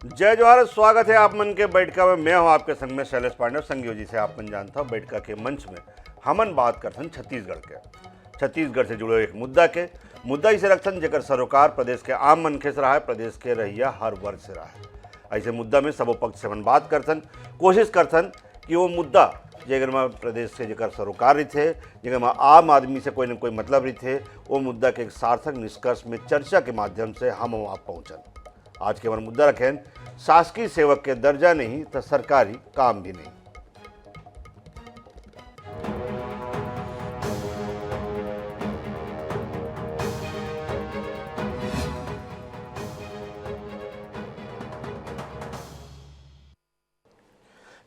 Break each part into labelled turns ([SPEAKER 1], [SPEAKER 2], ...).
[SPEAKER 1] जय जवाहर, स्वागत है आप मन के बैठका में। मैं हूं आपके संग में शैलेश पांडे। संगियो जी से आप मन जानता हूं। बैठका के मंच में हमन बात करथन छत्तीसगढ़ से जुड़े एक मुद्दा इसे रखथन जेकर सरोकार प्रदेश के आम मनखे से रहा है, प्रदेश के रहिया हर वर्ग से रहा है। ऐसे मुद्दा में सबो पक्ष से हमन बात करथन, कोशिश करथन कि वो मुद्दा जेकर में प्रदेश से जेकर सरोकार रही थे, जेकर में आम आदमी से कोई न कोई मतलब रही थे, वो मुद्दा के एक सार्थक निष्कर्ष में चर्चा के माध्यम से हम वहाँ पहुँचन। आज के हमारा मुद्दा रखें शासकीय सेवक के दर्जा नहीं तो सरकारी काम भी नहीं।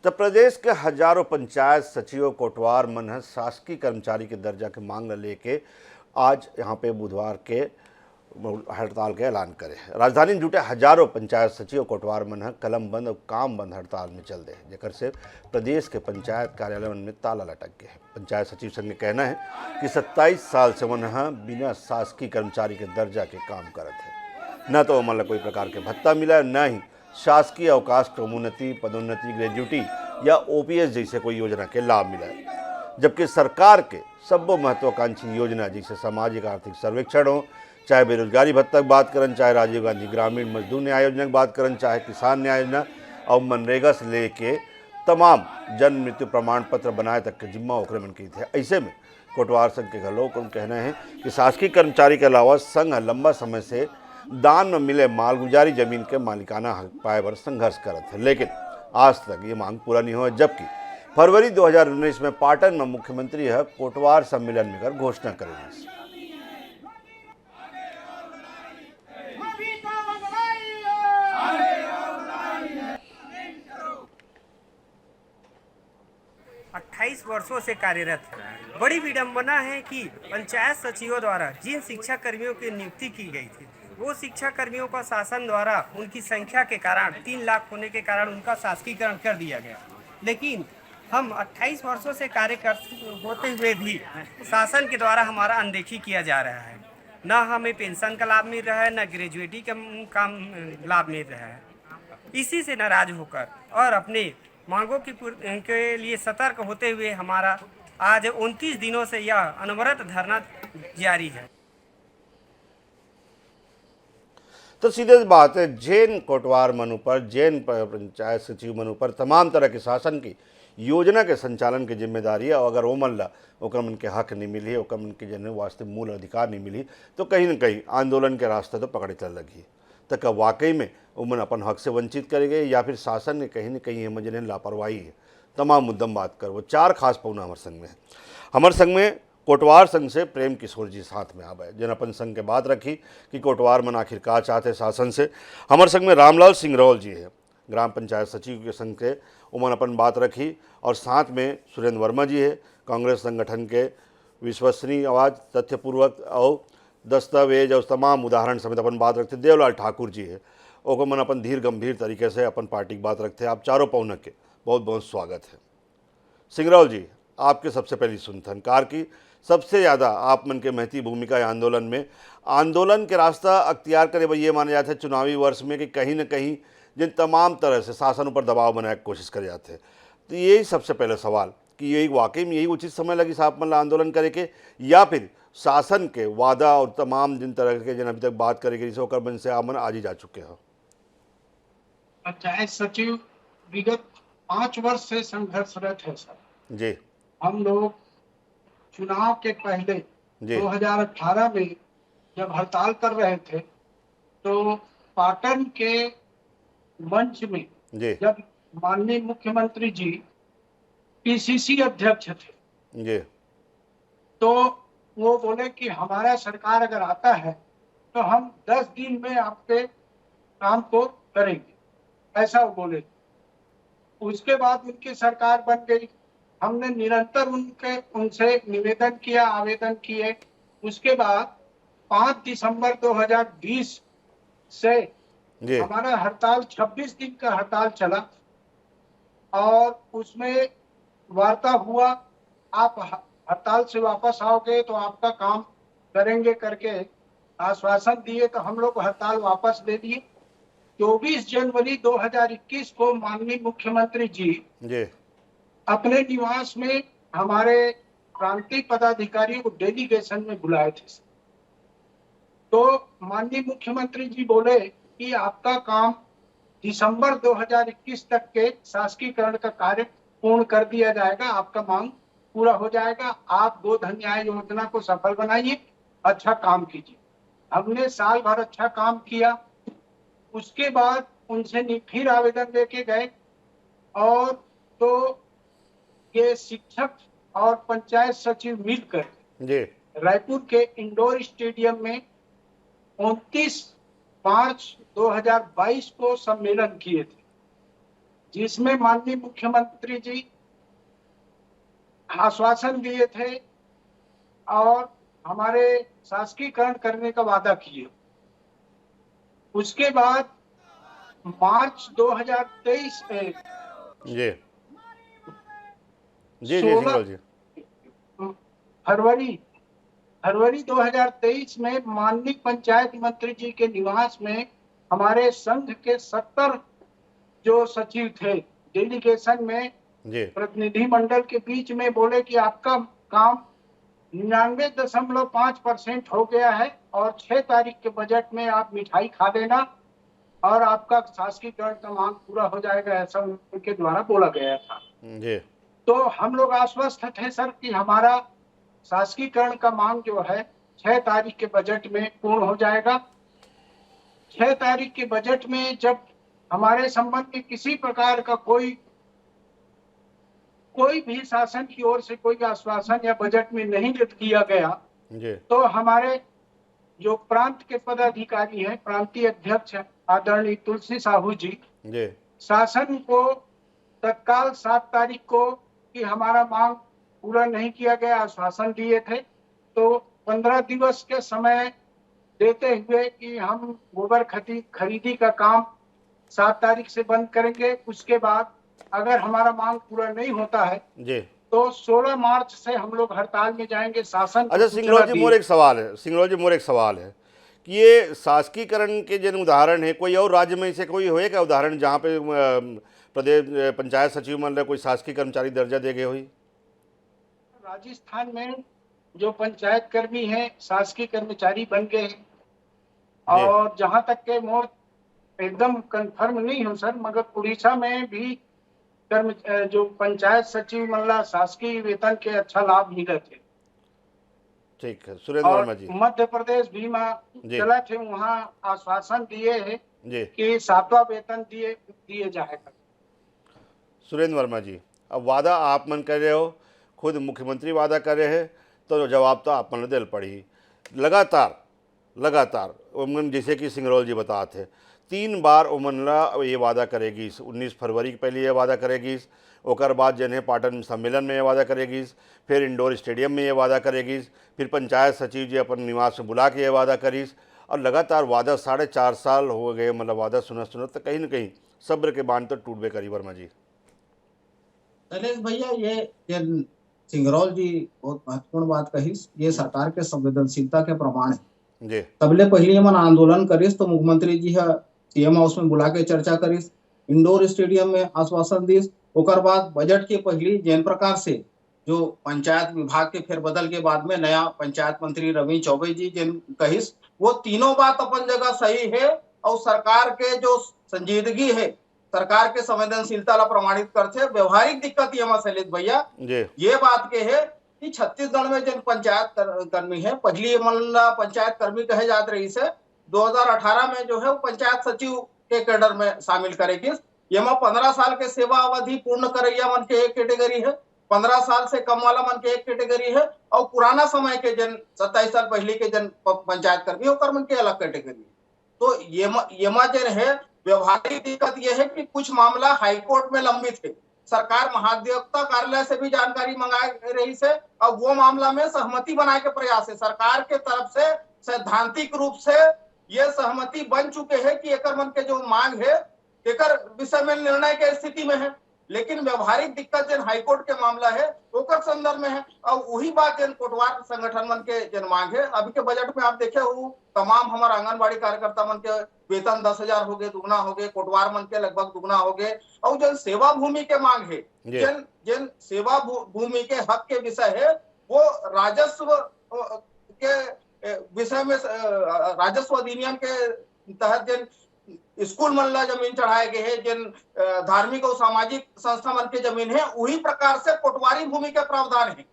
[SPEAKER 1] तो प्रदेश के हजारों पंचायत सचिव कोटवार मन शासकीय कर्मचारी के दर्जा के मांग लेके आज यहाँ पे बुधवार के हड़ताल के ऐलान करे। राजधानी में जुटे हजारों पंचायत सचिव कोटवार मन कलम बंद और काम बंद हड़ताल में चल दे, जेकर से प्रदेश के पंचायत कार्यालय में ताला लटक गए। पंचायत सचिव संघ का कहना है कि 27 साल से मन बिना शासकीय कर्मचारी के दर्जा के काम करत है। न तो मतलब कोई प्रकार के भत्ता मिला है, न ही शासकीय अवकाश, क्रमोन्नति, पदोन्नति, ग्रेजुटी या ओपीएस जैसे कोई योजना के लाभ मिला है। जबकि सरकार के सब महत्वाकांक्षी योजना जैसे सामाजिक आर्थिक सर्वेक्षण हो, चाहे बेरोजगारी भत्ता की बात करें, चाहे राजीव गांधी ग्रामीण मजदूर न्याय योजना की बात करें, चाहे किसान न्याय योजना और मनरेगा से लेके तमाम जन्म मृत्यु प्रमाण पत्र बनाए तक के जिम्मा ओकरे मन की थे। ऐसे में कोटवार संघ के घलों का कहना है कि शासकीय कर्मचारी के अलावा संघ लंबा समय से दान में मिले मालगुजारी जमीन के मालिकाना हक पाए पर संघर्ष करत है, लेकिन आज तक ये मांग पूरा नहीं हुआ। जबकि फरवरी 2019 में पाटन में मुख्यमंत्री है कोटवार सम्मेलन में कर घोषणा करेंगे।
[SPEAKER 2] 28 वर्षों से कार्यरत है। बड़ी विडंबना है कि पंचायत सचिवों द्वारा जिन शिक्षा कर्मियों की नियुक्ति की गई थी, वो शिक्षा कर्मियों का शासन द्वारा उनकी संख्या के कारण 3 लाख होने के कारण उनका शासकीकरण कर दिया गया। लेकिन हम 28 वर्षों से कार्य होते हुए भी शासन के द्वारा हमारा अनदेखी किया जा रहा है। न हमें पेंशन का लाभ मिल रहा है, न ग्रेजुएटी का लाभ मिल रहा है। इसी से नाराज होकर और अपने मांगों के लिए सतर्क होते हुए हमारा आज 29 दिनों से यह अनवरत धरना जारी है।
[SPEAKER 1] तो सीधे बात है, जैन कोटवार मनु पर, जैन पंचायत सचिव मनु पर तमाम तरह के शासन की योजना के संचालन की जिम्मेदारी है। और अगर वो मन ला ओकर मन के हक नहीं मिली, ओकर मन के जन वास्ते मूल अधिकार नहीं मिली, तो कहीं न कहीं आंदोलन के रास्ते तो पकड़े चल लगी। तो क्या वाकई में उमन अपन हक से वंचित करेंगे या फिर शासन ने कहीं न कहीं समझने लापरवाही है? तमाम मुद्दम बात कर वो 4 खास पौना हमारे संग में कोटवार संघ से प्रेम किशोर जी साथ में आवे, जिन अपन संघ के बात रखी कि कोटवार मन आखिर का चाहते शासन से। हमारे संग में रामलाल सिंगरौल जी है, ग्राम पंचायत सचिव के संघ के, उमन अपन बात रखी। और साथ में सुरेंद्र वर्मा जी है, कांग्रेस संगठन के विश्वसनीय आवाज़, तथ्यपूर्वक और दस्तावेज और तमाम उदाहरण समेत अपन बात रखते। देवलाल ठाकुर जी है, ओको मन अपन धीर गंभीर तरीके से अपन पार्टी की बात रखते हैं। आप चारों पौनक के बहुत बहुत स्वागत है। सिंगरौल जी, आपके सबसे पहली सुनथन कार की सबसे ज़्यादा आप मन के महती भूमिका है आंदोलन में। आंदोलन के रास्ता अख्तियार करे भाई ये माने जाते हैं चुनावी वर्ष में कि कहीं न कहीं जिन तमाम तरह से शासन पर दबाव बनाने की कोशिश करे जाते हैं। तो यही सबसे पहले सवाल कि यही वाकई में यही उचित समय लगी साहब मन आंदोलन करे के, या फिर शासन के वादा और तमाम जिन तरह के जिन अभी तक बात करेगी बन से आमन आज ही जा चुके हो?
[SPEAKER 3] पंचायत सचिव विगत 5 वर्ष से संघर्षरत है सर
[SPEAKER 1] जी।
[SPEAKER 3] हम लोग चुनाव के पहले 2018 में जब हड़ताल कर रहे थे तो पाटन के मंच में जब माननीय मुख्यमंत्री जी पीसीसी अध्यक्ष थे
[SPEAKER 1] जी,
[SPEAKER 3] तो वो बोले कि हमारा सरकार अगर आता है तो हम 10 दिन में आपके काम को करेंगे, ऐसा वो बोले। उसके बाद उनकी सरकार बन गई। हमने निरंतर उनसे निवेदन किया, आवेदन किए। उसके बाद 5 दिसंबर 2020 से हमारा हड़ताल 26 दिन का हड़ताल चला और उसमें वार्ता हुआ, आप हड़ताल से वापस आओगे तो आपका काम करेंगे करके आश्वासन दिए। तो हम लोग हड़ताल वापस ले लिए 24 जनवरी 2021 को माननीय मुख्यमंत्री जी
[SPEAKER 1] जी
[SPEAKER 3] अपने निवास में हमारे प्रांतीय पदाधिकारियों को डेलीगेशन में बुलाए थे। तो माननीय मुख्यमंत्री जी बोले कि आपका काम दिसंबर 2021 तक के शासकीकरण का कार्य पूर्ण कर दिया जाएगा, आपका मांग पूरा हो जाएगा, आप गोधन न्याय योजना को सफल बनाइए, अच्छा काम कीजिए। हमने साल भर अच्छा काम किया। उसके बाद उनसे फिर आवेदन लेके गए और तो ये शिक्षक और पंचायत सचिव मिलकर
[SPEAKER 1] जी
[SPEAKER 3] रायपुर के इंडोर स्टेडियम में 29 मार्च 2022 को सम्मेलन किए थे, जिसमें माननीय मुख्यमंत्री जी आश्वासन दिए थे और हमारे शासकीकरण करने का वादा किए। उसके बाद मार्च 2023 में
[SPEAKER 1] जी जी जी
[SPEAKER 3] 16
[SPEAKER 1] सिंगरौल जी
[SPEAKER 3] फरवरी 2023 में माननीय पंचायत मंत्री जी के निवास में हमारे संघ के 70 जो सचिव थे डेलीगेशन में
[SPEAKER 1] जी
[SPEAKER 3] प्रतिनिधि मंडल के बीच में बोले कि आपका काम 99.5% हो गया है और 6 तारीख के बजट में आप मिठाई खा लेना और आपका शासकीकरण का मांग पूरा हो जाएगा, ऐसा उनके द्वारा बोला गया था।
[SPEAKER 1] जी
[SPEAKER 3] तो हम लोग आश्वस्त थे सर कि हमारा शासकीकरण का मांग जो है 6 तारीख के बजट में पूर्ण हो जाएगा। 6 तारीख के बजट में जब हमारे संबंध में किसी प्रकार का कोई भी शासन की ओर से कोई आश्वासन या बजट में नहीं दिया गया,
[SPEAKER 1] जी
[SPEAKER 3] तो हमारे जो प्रांत के पदाधिकारी हैं, प्रांतीय अध्यक्ष आदरणीय तुलसी साहू जी
[SPEAKER 1] जी
[SPEAKER 3] शासन को तत्काल 7 तारीख को कि हमारा मांग पूरा नहीं किया गया आश्वासन दिए थे, तो 15 दिवस के समय देते हुए कि हम गोबर खरीदी का काम 7 तारीख से बंद करेंगे। उसके बाद अगर हमारा मांग पूरा नहीं होता है
[SPEAKER 1] जी
[SPEAKER 3] तो 16 मार्च से हम लोग हड़ताल में जाएंगे। शासन को
[SPEAKER 1] अच्छा
[SPEAKER 3] सूचना
[SPEAKER 1] सिंगरौल जी
[SPEAKER 3] दी।
[SPEAKER 1] मोर एक सवाल है, सिंगरौल जी मोर एक सवाल है कि ये शासकीकरण के जिन उदाहरण है, कोई और राज्य में से कोई होए क्या उदाहरण जहाँ पे प्रदेश पंचायत सचिव मतलब कोई शासकीय कर्मचारी दर्जा दे गए हुई?
[SPEAKER 3] राजस्थान में जो पंचायत कर्मी हैं शासकीय कर्मचारी बन गए हैं, और जहां तक के मोर एकदम कंफर्म नहीं हूं सर, मगर उड़ीसा में भी जो पंचायत सचिव मतलब शासकीय वेतन के अच्छा लाभ मिले थे।
[SPEAKER 1] ठीक है, सुरेंद्र
[SPEAKER 3] और
[SPEAKER 1] वर्मा जी।
[SPEAKER 3] मध्य प्रदेश भी
[SPEAKER 1] जी।
[SPEAKER 3] चला थे, वहाँ आश्वासन दिए है
[SPEAKER 1] जी
[SPEAKER 3] कि 7वां वेतन दिए जाएगा।
[SPEAKER 1] सुरेंद्र वर्मा जी, अब वादा आप मन कर रहे हो, खुद मुख्यमंत्री वादा कर रहे हैं, तो जवाब तो आप मन दिल पड़ी लगातार उमन जैसे कि सिंगरौल जी बताते 3 बार उमनला ये वादा करेगी। 19 फरवरी के पहले ये वादा करेगी, ओकर बाद जने पाटन सम्मेलन में ये वादा करेगी, फिर इंडोर स्टेडियम में ये वादा करेगी, फिर पंचायत सचिव जी अपन निवास में बुला के ये वादा करीस, और लगातार वादा 4.5 साल हो गए, मतलब वादा सुनत तो कहीं ना कहीं सब्र के बांध तो टूटबे करी। वर्मा जी
[SPEAKER 4] शैलेश भैया, ये सिंगरौल जी बहुत महत्वपूर्ण बात कही, ये सरकार के संवेदनशीलता के प्रमाण है।
[SPEAKER 1] जी
[SPEAKER 4] तबले पहले मन आंदोलन करिस तो मुख्यमंत्री जी सीएम हाउस में बुला के चर्चा करिस, इंडोर स्टेडियम में आश्वासन दिस, ओकर बाद बजट के पहली जैन प्रकार से जो पंचायत विभाग के फेरबदल के बाद में नया पंचायत मंत्री रवि चौबे जी जिन कहिस, वो तीनों बात अपन जगह सही है और सरकार के जो संजीदगी है, सरकार के संवेदनशीलता ला प्रमाणित करते। व्यवहारिक दिक्कत ये शैलेश भैया
[SPEAKER 1] जी
[SPEAKER 4] ये बात के है कि छत्तीसगढ़ में जिन पंचायत कर्मी है, पहली मतलब पंचायत कर्मी कहे जात रही से 2018 में जो है वो पंचायत सचिव के कैडर में शामिल करेगी। ये 15 साल के सेवा अवधि पूर्ण करैया मन के एक कैटेगरी है, 15 साल से कम वाला मन के एक कैटेगरी है, और पुराना समय के जन 27 साल पहले के जन पंचायत कर्मी होकर मन के अलग कैटेगरी है। तो ये जन है व्यवहारिक दिक्कत यह है कि कुछ मामला हाईकोर्ट में लंबित है, सरकार महाधिवक्ता कार्यालय से भी जानकारी मंगा रही है और वो मामला में सहमति बनाने के प्रयास है। सरकार के तरफ से सैद्धांतिक रूप से ये सहमति बन चुके हैं कि एकर मन के जो मांग है एकर विषय में निर्णय के स्थिति में है। लेकिन व्यवहारिक दिक्कत जन हाईकोर्ट के मामला है ओकर संदर्भ में है। और वही बात जन कोटवार संगठन मन के जन मांग है। अभी के बजट में आप देखे हो तमाम हमारे आंगनबाड़ी कार्यकर्ता मन के वेतन 10,000 हो गए, दुगना हो गए, कोटवार मन के लगभग दुगना हो गए। और जन सेवा भूमि के मांग है, जन जन सेवा भूमि के हक के विषय है, वो राजस्व के विषय में राजस्व अधिनियम के तहत जन स्कूल मन ला जमीन चढ़ाए गए है, जिन धार्मिक और सामाजिक संस्था मन के जमीन है, वही प्रकार से कोटवारी भूमि के प्रावधान है।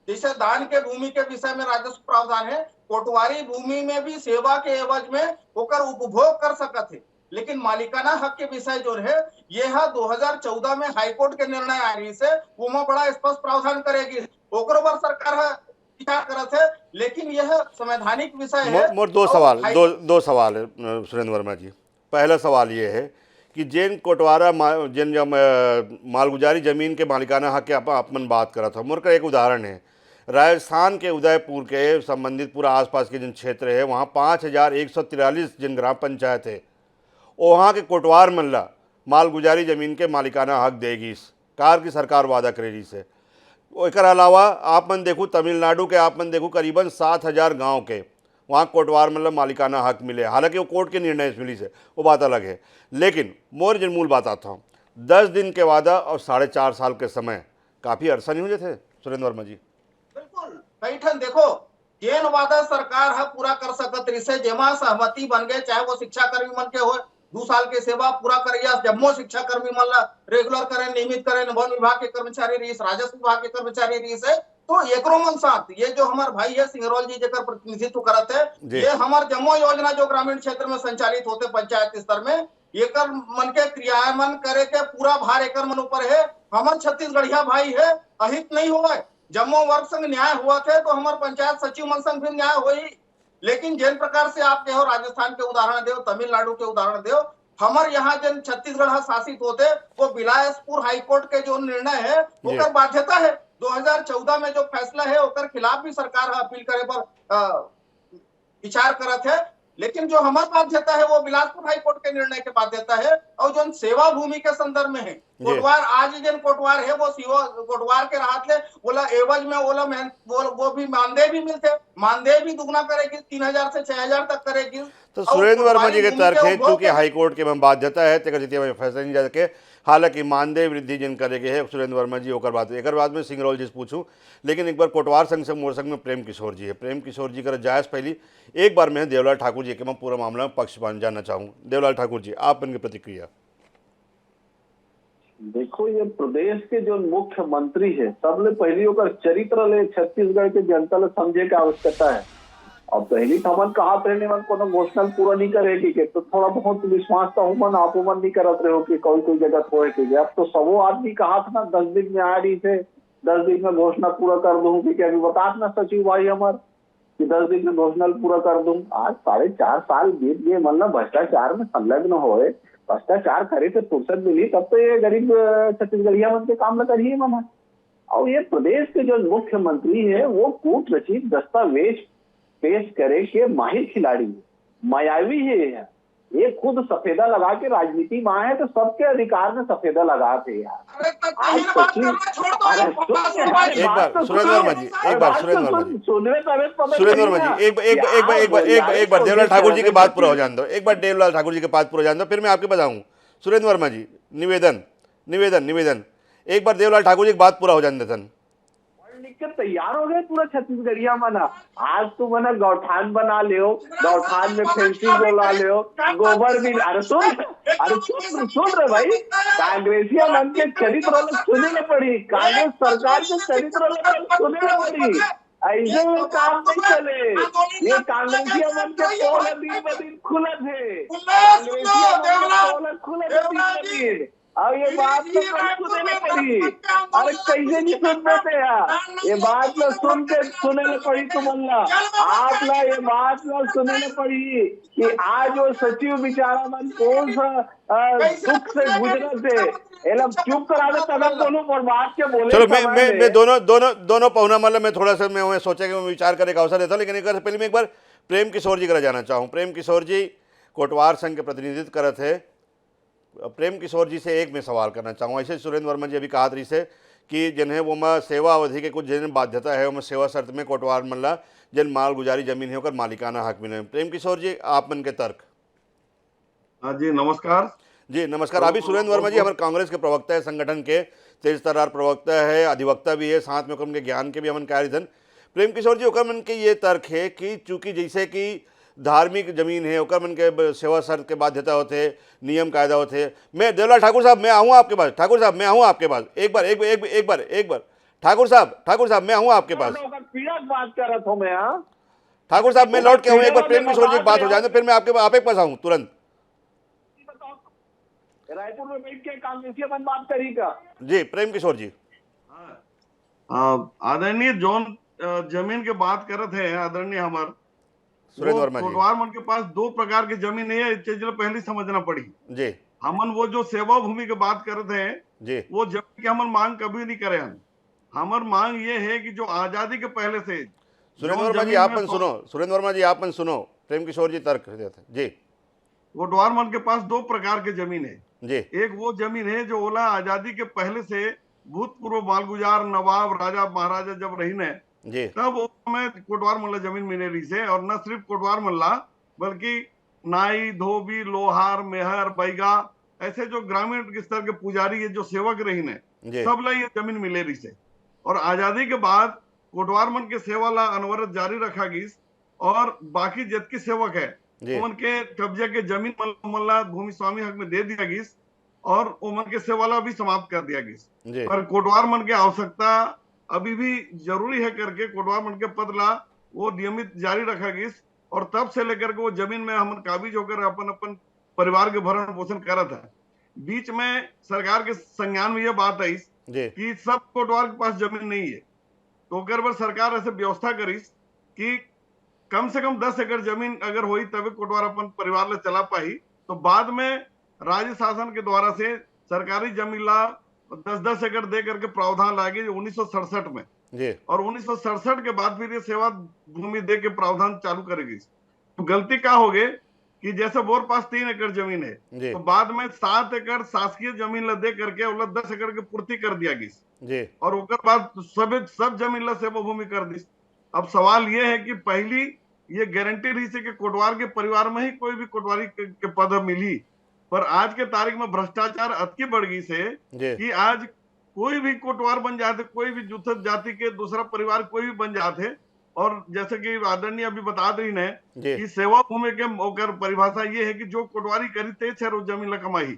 [SPEAKER 4] जैसे दान के भूमि के विषय में राजस्व प्रावधान है, कोटवारी भूमि में भी सेवा के एवज में होकर उपभोग कर सकत है। लेकिन मालिकाना हक के विषय जो है यह 2014 में हाईकोर्ट के निर्णय आ रही से वो में बड़ा स्पष्ट प्रावधान करेगी, ओकर पर सरकार विचार करत है। लेकिन यह संवैधानिक विषय है।
[SPEAKER 1] मोर दो सवाल है सुरेंद्र वर्मा जी। पहला सवाल ये है कि जिन कोटवारा जिन मालगुजारी जमीन के मालिकाना हक के अपन बात करा था, मोर का एक उदाहरण है राजस्थान के उदयपुर के संबंधित पूरा आसपास के जिन क्षेत्र है वहाँ 5,143 जिन ग्राम पंचायत है वहाँ के कोटवार मल्ला मालगुजारी जमीन के मालिकाना हक देगी इस कार की सरकार वादा करेगी से। एक अलावा आप मन देखो तमिलनाडु के आप मन देखो करीबन 7,000 गाँव के वहाँ कोटवार मतलब मालिकाना हक मिले, हालांकि वो कोर्ट के निर्णय से मिली से वो बात अलग है। लेकिन मोर जिन मूल बात आता हूँ 10 दिन के वादा और 4.5 साल के समय काफ़ी अरसा नहीं हो जाते सुरेंद्र वर्मा जी।
[SPEAKER 4] बिल्कुल कई ठन देखो जेन वादा सरकार है पूरा कर सकत रही से, जेमा सहमति बन गए, चाहे वो शिक्षा कर्मी मन के हो 2 साल के सेवा पूरा करिया, जम्मो शिक्षा कर्मी मन ला रेगुलर करें, नियमित करें, वन विभाग के कर्मचारी रही, राजस्व विभाग के कर्मचारी रही से, तो एकरो मन साथ ये जो हमारे भाई है सिंगरौल जी जेकर प्रतिनिधित्व करते है, ये हमार जम्मो योजना जो ग्रामीण क्षेत्र में संचालित होते पंचायत स्तर में, एकर मन के क्रियान्वयन करे के पूरा भार एकर मन ऊपर है। हमार छत्तीसगढ़िया भाई है, अहित नहीं हुआ है, जम्मो वर्ग संग न्याय हुआ थे तो हमारे पंचायत सचिव मन संग भी न्याय हुई। लेकिन जिन प्रकार से आप कहो राजस्थान के उदाहरण दो, तमिलनाडु के उदाहरण दो, हमारे यहाँ जन छत्तीसगढ़ शासित होते वो बिलासपुर हाईकोर्ट के जो निर्णय है वो बाध्यता है। 2014 में जो फैसला है ओकर खिलाफ भी सरकार अपील करे पर विचार करत है। लेकिन जो हमार बाध्यता है वो बिलासपुर हाईकोर्ट के निर्णय के बाध्यता है। और जो सेवा भूमि के संदर्भ में है, कोटवार आज जन कोटवार है वो कोटवार के राहत ले बोला एवज में ओला वो भी मानदेय भी मिलते, मानदेय भी दुगना करेगी, 3,000 से 6,000 तक करेगी।
[SPEAKER 1] तो सुरेंद्र वर्मा जी के तर्क है क्योंकि हाईकोर्ट के में बाध्यता है तेकर जितिया में फैसला नहीं जा सके, हालांकि मानदेय वृद्धि जिन करेगे है सुरेंद्र वर्मा जी ओकर बात एक बाद में सिंगरौल जी से पूछूं। लेकिन एक बार कोटवार संघ से मोर संघ में प्रेम किशोर जी है, प्रेम किशोर जी कर जायज़ पहली एक बार मैं देवलाल ठाकुर जी के मैं पूरा मामला में पक्ष जानना चाहूँ। देवलाल ठाकुर जी आप इनकी प्रतिक्रिया।
[SPEAKER 5] देखो ये प्रदेश के जो मुख्यमंत्री है सबले पहली होकर चरित्र ले छत्तीसगढ़ के जनता ले समझे के आवश्यकता है। और पहली थमन कहा थे मन को घोषणा पूरा नहीं करेगी के तो थोड़ा बहुत विश्वास तो मन आप मन नहीं करत रहे हो कि कोई जगह होए के। अब तो सबो आदमी कहा था ना 10 दिन में आ रही थे, 10 दिन में घोषणा पूरा कर दूं कि अभी बता ना सचिव भाई हमार कि 10 दिन में घोषणा पूरा कर दूं। आज 4.5 साल बीत गए, मतलब भ्रष्टाचार में संलग्न होए, भ्रष्टाचार करे तो फुर्सत मिली तब तो ये गरीब छत्तीसगढ़िया मन के काम लगा रही है मना। और ये प्रदेश के जो मुख्यमंत्री है वो कूट रचित दस्तावेज पेश करे के माहिर खिलाड़ी है, मायावी है। ये खुद सफेदा लगा के राजनीति में आए तो सबके अधिकार में सफेदा लगाते यार।
[SPEAKER 1] एक बार सुरेंद्र वर्मा जी, एक बार देवलाल ठाकुर जी की बात पूरा हो जाने दो, एक बार देवलाल ठाकुर जी की बात पूरा हो जाने दो, फिर मैं आपके बताऊं। सुरेंद्र वर्मा जी निवेदन एक बार देवलाल ठाकुर जी की बात पूरा हो जाने देते
[SPEAKER 5] तैयार हो गए पूरा छत्तीसगढ़िया मना। आज तू मना गौठान बना लियो, गौठान में फेंसिंग बोला लियो, गोबर भी। अरे सुन रहे भाई, कांग्रेसिया मन के चरित्र सुने न पड़ी, कांग्रेस सरकार के चरित्र सुने न पड़ी। ऐसे में काम नहीं चले। ये कांग्रेसिया मन के पोल दिन खुला थे, कांग्रेसिया मन के पोल खुला दिन। अब ये बात तो सुने नहीं पड़ी। अरे कैसे नहीं सुनते थे यार, ये बात तो सुने न पड़ी तुमला। आप ना ये बात ना सुने न पड़ी कि आज वो सचिव बेचारा मन कौन सा दुख से गुजरे थे। एलम चुप करा दे तब दोनों और बात के बोले।
[SPEAKER 1] चलो मैं दोनों पहुना मतलब मैं थोड़ा सा मैं सोचा कि मैं विचार करने का अवसर देता हूँ। लेकिन एक बार पहले मैं एक बार प्रेम किशोर जी का जाना चाहूँ। प्रेम किशोर जी कोटवार संघ के प्रतिनिधित्व करत है, प्रेम किशोर जी से एक मैं सवाल करना चाहूँगा। ऐसे सुरेंद्र वर्मा जी अभी कहा रही से कि जिन्हें वो में सेवा अवधि के कुछ जिन बाध्यता है वो सेवा शर्त में कोटवार मल्ला जिन माल गुजारी जमीन है होकर मालिकाना हक मिले। प्रेम किशोर जी, आप मन के तर्क।
[SPEAKER 6] जी नमस्कार।
[SPEAKER 1] जी नमस्कार। अभी सुरेंद्र वर्मा जी हमारे कांग्रेस के प्रवक्ता है, संगठन के तेज तर्रार प्रवक्ता है, अधिवक्ता भी है, साथ में उनके ज्ञान के भी अमन कार्यधन। प्रेम किशोर जी, ओकर मन के ये तर्क है कि चूंकि जैसे कि धार्मिक जमीन है ओकर मन के सेवा शर्त के बाध्यता होते, नियम कायदा होते। मैं देवलाल ठाकुर साहब मैं आऊँ आपके पास। ठाकुर साहब मैं आऊँ आपके पास एक बार ठाकुर साहब मैं आऊँ आपके पास।
[SPEAKER 5] पीड़ा बात कर रहा था मैं।
[SPEAKER 1] ठाकुर साहब मैं लौट के आऊँ एक बार, प्रेम किशोर जी की बात हो जाए तो फिर मैं आपके पास आऊँ तुरंत।
[SPEAKER 5] रायपुर में बैठ के कांग्रेसी अपन बात करेगा।
[SPEAKER 1] जी प्रेम किशोर जी।
[SPEAKER 6] आदरणीय जोन जमीन के बात करत है आदरणीय हमार
[SPEAKER 1] सुरेंद्र वर्मा जी।
[SPEAKER 6] कोटवार मन के पास दो प्रकार की जमीन है, इस चीज पहले समझना पड़ी
[SPEAKER 1] जी।
[SPEAKER 6] हमन वो जो सेवा भूमि की बात करते हैं
[SPEAKER 1] जी।
[SPEAKER 6] वो जमीन की हमन मांग कभी नहीं करे। हमर मांग ये है कि जो आजादी के पहले से
[SPEAKER 1] सुरेंद्र वर्मा जी आपन सुनो, सुरेंद्र वर्मा जी आपन सुनो, प्रेम किशोर जी तर्क देते जी।
[SPEAKER 6] कोटवार मन के पास दो प्रकार की जमीन है
[SPEAKER 1] जी।
[SPEAKER 6] एक वो जमीन है जो ओला आजादी के पहले से भूतपूर्व मालगुजार नवाब राजा महाराजा जब रही ने
[SPEAKER 1] जी
[SPEAKER 6] तब वो में कोटवार मल्ला जमीन मिले रही से। और न सिर्फ कोटवार मल्ला बल्कि नाई, धोबी, लोहार, मेहर, बैगा ऐसे जो ग्रामीण स्तर के पुजारी है जो सेवक रही ने सब ला ये जमीन मिले रही से। और आजादी के बाद कोटवार मन के सेवा ला अनवरत जारी रखा गिस और बाकी जितकी सेवक है उनके कब्जे के जमीन मल्ला भूमि स्वामी हक में दे दिया गिस और उमन के सेवाला भी समाप्त कर दिया गिस। पर कोटवार मन के आवश्यकता अभी भी जरूरी है करके कोटवार मन के पद ला वो नियमित जारी रखा गिस। और तब से लेकर के वो जमीन में हम काबिज होकर अपन अपन परिवार के भरण पोषण करत है। बीच में सरकार के संज्ञान में ये बात आई कि सब कोटवार के पास जमीन नहीं है, तो पर सरकार ऐसे व्यवस्था करीस कि कम से कम 10 एकड़ जमीन अगर हुई तभी कोटवार अपन परिवार ले चला पाई। तो बाद में राज्य शासन के द्वारा से सरकारी जमीन ला 10-10 एकड़ दे करके प्रावधान लागे 1967 में जी। और 1967 के बाद फिर ये सेवा भूमि दे के प्रावधान चालू करेगी। तो गलती क्या हो गई कि जैसे बोर पास 3 एकड़ जमीन है तो बाद में 7 एकड़ शासकीय जमीन ला दे करके 10 एकड़ की पूर्ति कर दिया गई और उसके बाद सब जमीन ला सेवा भूमि कर दी। अब सवाल ये है कि पहली ये गारंटी रही थी कि कोटवार के परिवार में ही कोई भी कोटवारी के पद मिली, पर आज के तारीख में भ्रष्टाचार अति बढ़ गई से कि आज कोई भी कोटवार बन जाते, कोई भी जुथत जाति के दूसरा परिवार कोई भी बन जाते। और जैसे कि आदरणीय अभी बता रही ने कि सेवा भूमि के ओकर परिभाषा ये है कि जो कोटवारी करी ते छे रोज जमीन कमाई।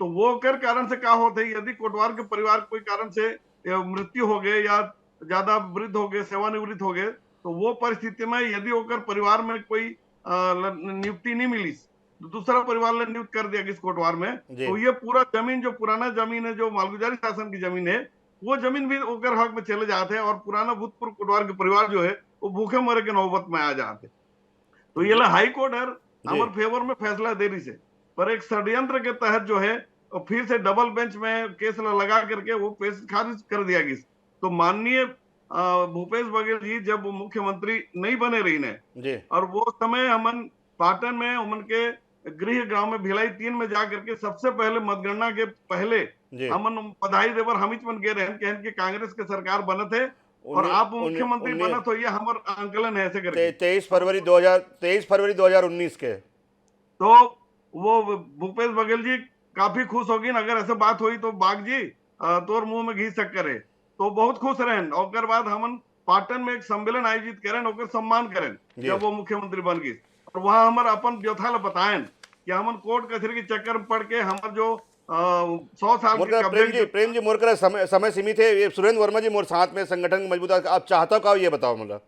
[SPEAKER 6] तो वो कर कारण से क्या होते यदि कोटवार के परिवार कोई कारण से मृत्यु हो गए या ज्यादा वृद्ध हो गए, सेवानिवृत्त हो गए, तो वो परिस्थिति में यदि होकर परिवार में कोई नियुक्ति नहीं मिली तो दूसरा परिवार ने नियुक्त कर दिया किस कोटवार में, तो ये पूरा जमीन जो पुराना जमीन है जो मालगुजारी शासन की जमीन है वो जमीन भी होकर हक में चले जाते हैं और पुराना भूतपूर्व कोटवार के परिवार जो है वो भूखे मरे के नौबत में आ जाते। तो ये हाई कोर्ट है हमारे फेवर में फैसला दे रही से, पर एक षड्यंत्र के तहत जो है फिर से डबल बेंच में केस लगा करके वो केस खारिज कर दिया गया। तो माननीय भूपेश बघेल जी जब मुख्यमंत्री नहीं बने रही ने और वो समय हमन पाटन में उमन के गृह गांव में भिलाई 3 में जाकर के सबसे पहले मतगणना के पहले हमन बधाई देवर हमिच मन गए रहे कि कांग्रेस के सरकार बनत है और आप मुख्यमंत्री बनत हो, ये हमार आंकलन है ऐसे करके 23 फरवरी
[SPEAKER 1] 2019 के।
[SPEAKER 6] तो वो भूपेश बघेल जी काफी खुश होगी अगर ऐसे बात हुई तो बाग जी तोर मुंह में घी शक्कर है, तो बहुत खुश रहें। और बाद हमन पाटन में एक सम्मेलन आयोजित करें और सम्मान करें जब वो मुख्यमंत्री बन गई और वहां हमारे अपन व्यथा ला बताएं कि हमन कोर्ट कचहरी के चक्कर में पड़ के हमारे जो 100 साल के
[SPEAKER 1] प्रेम जी मोर कर समय सीमित है। ये सुरेंद्र वर्मा जी मोर साथ में संगठन मजबूत आप चाहता का ये बताओ मतलब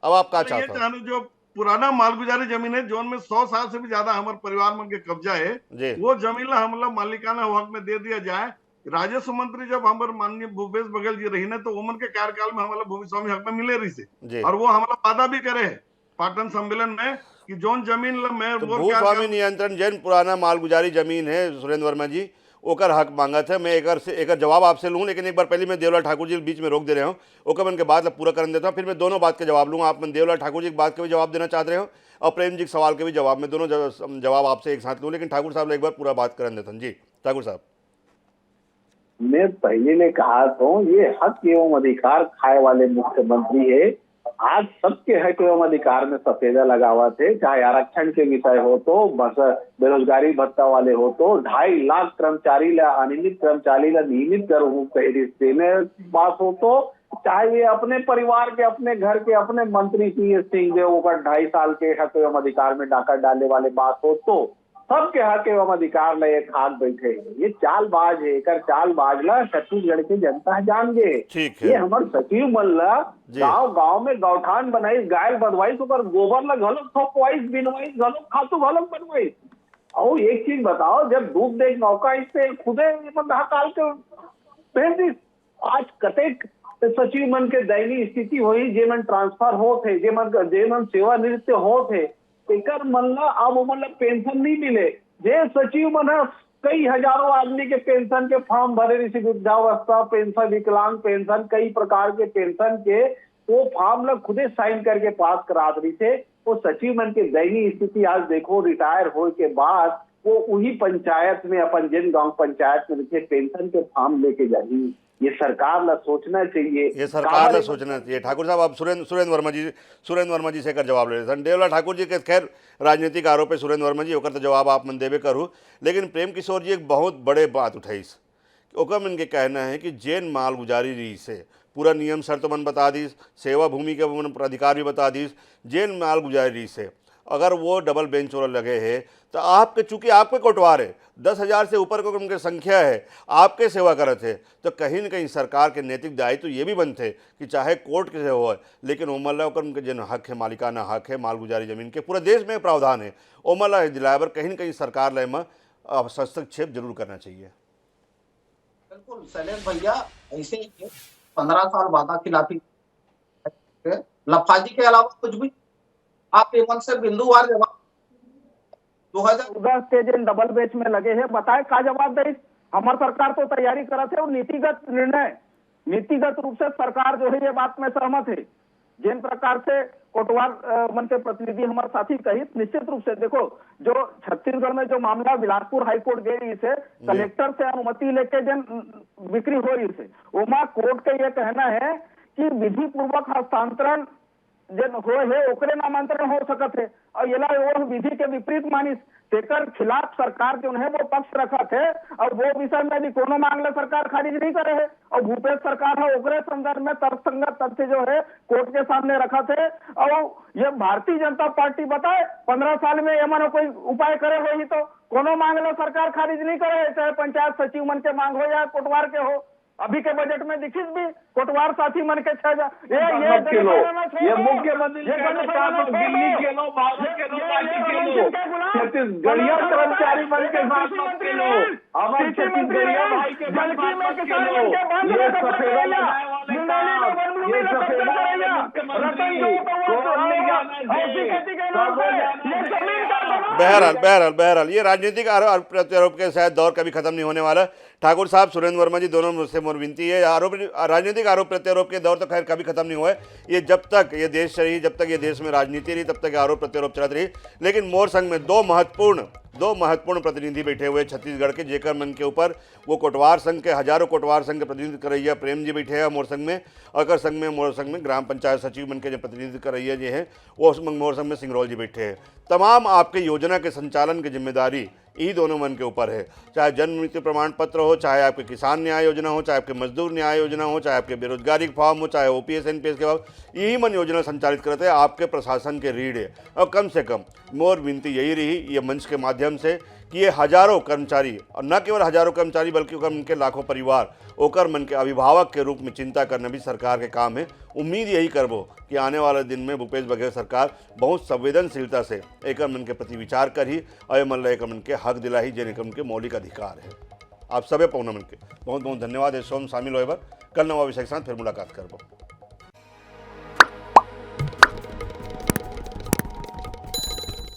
[SPEAKER 1] अब आप क्या चाहते हो?
[SPEAKER 6] जो पुराना मालगुजारी जमीन है जोन में 100 साल से भी ज्यादा हमारे परिवार में के कब्जा है वो जमीन ला हम लोग मालिकाना हक में दे दिया जाए। राजस्व मंत्री जब हमारे माननीय भूपेश बघेल जी रही ने तो उमन के कार्यकाल में हमारा भूमि स्वामी हक में मिले रही से और वो हमारा वादा भी करे पाटन सम्मेलन में कि जोन जमीन में
[SPEAKER 1] भूस्वामी नियंत्रण जैन पुराना मालगुजारी जमीन है सुरेंद्र वर्मा जी ओकर हक मांगत है। मैं एकर जवाब आपसे लूँ, लेकिन एक बार पहले मैं देवलाल ठाकुर जी बीच में रोक दे रहे हूँ, ओकर मन के बाद पूरा कर देता हूँ, फिर मैं दोनों बात के जवाब लूँगा। आप मन देवलाल ठाकुर जी की बात के भी जवाब देना चाहते हो और प्रेम जी के सवाल के भी जवाब, मैं दोनों जवाब आपसे एक साथ लूँ, लेकिन ठाकुर साहब एक बार पूरा बात कर देता हूँ। जी ठाकुर साहब।
[SPEAKER 5] मैं पहले ने कहा तो ये हक एवं अधिकार खाए वाले मुख्यमंत्री है। आज सबके हक एवं अधिकार में सफेदा लगावा थे, चाहे आरक्षण के विषय हो तो, बस बेरोजगारी भत्ता वाले हो तो, 2.5 लाख कर्मचारी ला अनियमित कर्मचारी ला नियमित रिश्ते में बात हो तो, चाहे ये अपने परिवार के, अपने घर के, अपने मंत्री सी सिंह देव 2.5 साल के हक एवं अधिकार में डाका डालने वाले बात हो तो, सबके हक एवं अधिकार ला एक हाथ बैठे। ये चालबाज है, एकर चालबाज ला छत्तीसगढ़ की जनता जान गे। ये हमारे सचिव मन ला गाँव में गौठान बनाई, गाय बधवाई तो गोबर ला घलोक थोपवाई, बिनवाई घलोक, खातू घलोक बनवाई। और एक चीज बताओ, जब दूध देख मौका इससे खुदे हकाल के भेज दी। आज कतेक सचिव मन के दयनीय स्थिति हुई, जेमन ट्रांसफर हो थे, जेमन सेवानिवृत्त हो थे, एकर मन ला अब मन ला पेंशन नहीं मिले। जे सचिव मन कई हजारों आदमी के पेंशन के फॉर्म भरे रही, वृद्धावस्था पेंशन, विकलांग पेंशन, कई प्रकार के पेंशन के वो फॉर्म ला खुदे साइन करके पास करा रही थे। वो सचिव मन के दयनीय स्थिति आज देखो, रिटायर हो के बाद वो वही पंचायत में, अपन जिन गांव पंचायत में रखे पेंशन के फॉर्म लेके जाही। ये सरकार ला सोचना चाहिए,
[SPEAKER 1] ये सरकार ला सोचना चाहिए। ठाकुर साहब, आप सुरेंद्र वर्मा जी से कर जवाब ले रहे। देवलाल ठाकुर जी के खैर राजनीतिक आरोप है, सुरेंद्र वर्मा जी ओकर तो जवाब आप मन देवे करूँ, लेकिन प्रेम किशोर जी एक बहुत बड़े बात उठाई। ओकर मन के कहना है कि जेन माल गुजारी रही से पूरा नियम शर्त मन बता दी, सेवा भूमि के मन अधिकार भी बता दी, जेन माल गुजारी रही से अगर वो डबल बेंच वाला लगे है तो आपके, चूंकि आपके कोटवार है, 10,000 से ऊपर को उनकी संख्या है, आपके सेवा करत है, तो कहीं न कहीं सरकार के नैतिक दायित्व तो ये भी बनते कि चाहे कोर्ट के हो, लेकिन ओमल्ला उनके जिन हक है, मालिकाना हक है, मालगुजारी जमीन के पूरे देश में प्रावधान है, ओमल्ला दिलाए कहीं न कहीं सरकार ले में हस्तक्षेप जरूर करना चाहिए।
[SPEAKER 4] बिल्कुल शैलेश भैया, ऐसे 15 साल वादा खिलाफी, लफाजी के अलावा कुछ भी आप एवं से बिंदुवार जवाब
[SPEAKER 7] 2010 के जिन डबल बेच में लगे हैं, बताए का जवाब दे। हमारी सरकार तो तैयारी करत है और नीतिगत निर्णय, नीतिगत रूप से सरकार जो है ये बात में सहमत है। जिन प्रकार से कोटवार मन के प्रतिनिधि हमारे साथी कही, निश्चित रूप से देखो, जो छत्तीसगढ़ में जो मामला बिलासपुर हाईकोर्ट गई से कलेक्टर से अनुमति लेके जन बिक्री हो रही से, उमा कोर्ट का ये कहना है कि विधि पूर्वक हस्तांतरण जन हो है ओकरे नामांतरण हो सकत है, और ये वो विधि के विपरीत मानिस तेकर खिलाफ सरकार जो है वो पक्ष रखा थे, और वो विषय में भी कोनो मांगले सरकार खारिज नहीं करे है। और भूपेश सरकार है ओकरे संदर्भ में तर्कसंगत तथ्य जो है कोर्ट के सामने रखा थे। और ये भारतीय जनता पार्टी बताए 15 साल में ये कोई उपाय करे हो ही तो कोनो मांगले सरकार खारिज नहीं करे, चाहे पंचायत सचिव मन के मांग हो या कोटवार के हो। अभी के बजट में दिखिस भी कोटवार साथी मन के 6,000
[SPEAKER 5] ये मुख्यमंत्री दिल्ली के लो, भारत के लो, पार्टी के लो, छत्तीसगढ़िया कर्मचारी मन के साथ मत के लो, हमारे छत्तीसगढ़िया भाई के मत के लो। ये सफेदा लगाए वाले काम, ये सफेदा वाले मुख्यमंत्री को नहीं जाना चाहिए।
[SPEAKER 1] बहरहाल ये राजनीतिक आरोप प्रत्यारोप के शायद दौर कभी खत्म नहीं होने वाला। ठाकुर साहब, सुरेंद्र वर्मा जी, दोनों मुझसे मोर विनती है, राजनीतिक आरोप प्रत्यारोप के दौर तो खैर कभी खत्म नहीं हुआ है। ये जब तक ये देश रही, जब तक ये देश में राजनीति रही, तब तक आरोप प्रत्यारोप चलत रही। लेकिन मोर संघ में दो महत्वपूर्ण प्रतिनिधि बैठे हुए छत्तीसगढ़ के, जेकर मन के ऊपर वो कोटवार संघ के, हजारों कोटवार संघ के प्रतिनिधित्व कर रही है प्रेम जी बैठे हैं मोर संघ में, और मोर संघ में ग्राम पंचायत सचिव मन के जो प्रतिनिधित्व कर रही है जी है वो मोर संघ में सिंगरौल जी बैठे हैं। तमाम आपके योजना के संचालन की जिम्मेदारी यही दोनों मन के ऊपर है, चाहे जन्म मृत्यु प्रमाण पत्र हो, चाहे आपके किसान न्याय योजना हो, चाहे आपके मजदूर न्याय योजना हो, चाहे आपके बेरोजगारी फॉर्म हो, चाहे OPS NPS के बाद यही मन योजना संचालित करते हैं आपके प्रशासन के रीढ़ है। और कम से कम मोर विनती यही रही ये मंच के माध्यम से कि ये हजारों कर्मचारी, और न केवल हजारों कर्मचारी बल्कि उनके लाखों परिवार ओकर मन के अभिभावक के रूप में चिंता करना भी सरकार के काम है। उम्मीद यही करबो कि आने वाले दिन में भूपेश बघेल सरकार बहुत संवेदनशीलता से एक मन के प्रति विचार करी और मन एक मन के हक दिलाही जिन एक मन के मौलिक अधिकार है। आप सबे पौना मन के बहुत बहुत धन्यवाद। सोम शामिल होए बर, कल नवा विषय के साथ फिर मुलाकात करबो।